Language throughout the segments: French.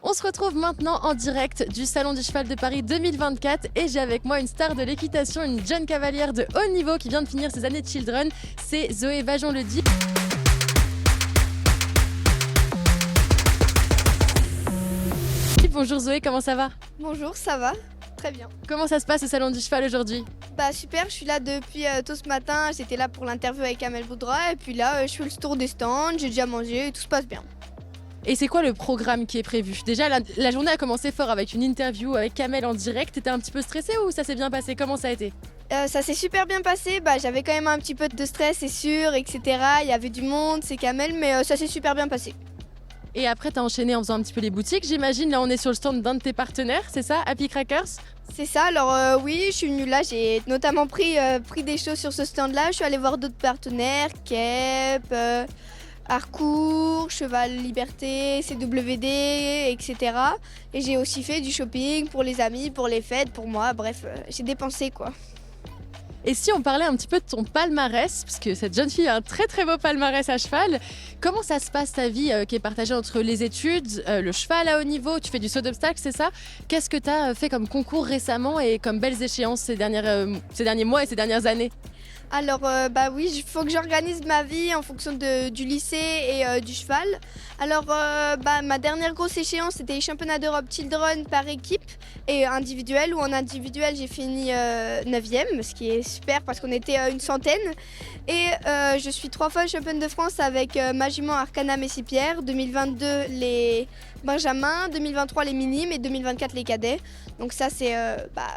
On se retrouve maintenant en direct du Salon du Cheval de Paris 2024 et j'ai avec moi une star de l'équitation, une jeune cavalière de haut niveau qui vient de finir ses années de Children, c'est Zoé Vajon-Le-Dit. Bonjour Zoé, comment ça va? Bonjour, ça va? Très bien. Comment ça se passe au Salon du Cheval aujourd'hui? Bah super, je suis là depuis tôt ce matin, j'étais là pour l'interview avec Amel Boudra et puis là je fais le tour des stands, j'ai déjà mangé et tout se passe bien. Et c'est quoi le programme qui est prévu? Déjà la journée a commencé fort avec une interview avec Kamel en direct, t'étais un petit peu stressée ou ça s'est bien passé? Comment ça a été? Ça s'est super bien passé, j'avais quand même un petit peu de stress c'est sûr, etc. Il y avait du monde, c'est Kamel, mais ça s'est super bien passé. Et après, t'as enchaîné en faisant un petit peu les boutiques, j'imagine. Là, on est sur le stand d'un de tes partenaires, c'est ça, Happy Crackers? C'est ça, alors oui, je suis venue là, j'ai notamment pris des choses sur ce stand-là. Je suis allée voir d'autres partenaires, Kep, Harcourt, Cheval Liberté, CWD, etc. Et j'ai aussi fait du shopping pour les amis, pour les fêtes, pour moi, bref, j'ai dépensé quoi. Et si on parlait un petit peu de ton palmarès, parce que cette jeune fille a un très très beau palmarès à cheval, comment ça se passe ta vie qui est partagée entre les études, le cheval à haut niveau, tu fais du saut d'obstacle, c'est ça? Qu'est-ce que tu as fait comme concours récemment et comme belles échéances ces derniers mois et ces dernières années? Alors oui, il faut que j'organise ma vie en fonction du lycée et du cheval. Alors ma dernière grosse échéance c'était les championnats d'Europe Children par équipe et individuel, où en individuel j'ai fini 9e, ce qui est super parce qu'on était une centaine. Et je suis 3 fois championne de France avec ma jument Arcana Messipierre, 2022 les Benjamins, 2023 les minimes et 2024 les cadets. Donc ça c'est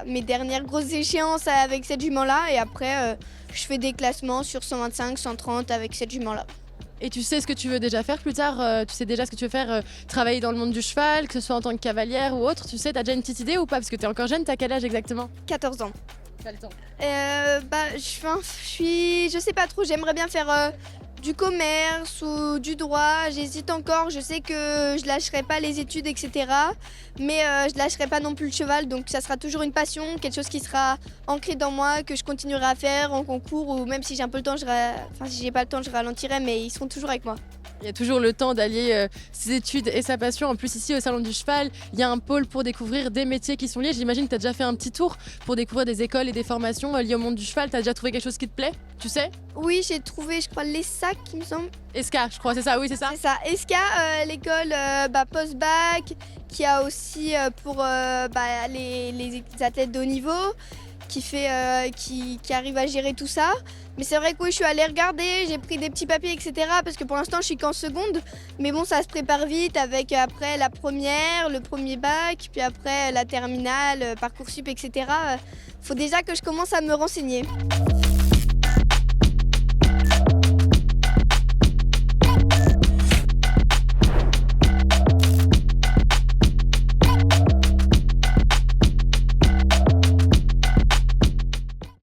mes dernières grosses échéances avec cette jument-là et après je fais des classements sur 125, 130 avec cette jument-là. Et tu sais ce que tu veux déjà faire plus tard? Tu sais déjà ce que tu veux faire, travailler dans le monde du cheval, que ce soit en tant que cavalière ou autre? Tu sais, t'as déjà une petite idée ou pas? Parce que t'es encore jeune, t'as quel âge exactement? 14 ans. T'as le temps. Je sais pas trop, j'aimerais bien faire du commerce ou du droit, j'hésite encore, je sais que je lâcherai pas les études, etc. Mais je lâcherai pas non plus le cheval, donc ça sera toujours une passion, quelque chose qui sera ancré dans moi, que je continuerai à faire en concours ou même si j'ai un peu le temps, si j'ai pas le temps, je ralentirai, mais ils seront toujours avec moi. Il y a toujours le temps d'allier ses études et sa passion. En plus, ici au Salon du Cheval, il y a un pôle pour découvrir des métiers qui sont liés. J'imagine que tu as déjà fait un petit tour pour découvrir des écoles et des formations liées au monde du cheval. Tu as déjà trouvé quelque chose qui te plaît? Tu sais? Oui, j'ai trouvé, je crois, les sacs, il me semble. ESCA, je crois, c'est ça? Oui, c'est ça? C'est ça, ESCA, l'école post-bac, qui a aussi pour les athlètes de haut niveau, qui arrive à gérer tout ça. Mais c'est vrai que oui, je suis allée regarder, j'ai pris des petits papiers, etc. Parce que pour l'instant, je suis qu'en seconde. Mais bon, ça se prépare vite avec après la première, le premier bac, puis après la terminale, Parcoursup, etc. Faut déjà que je commence à me renseigner.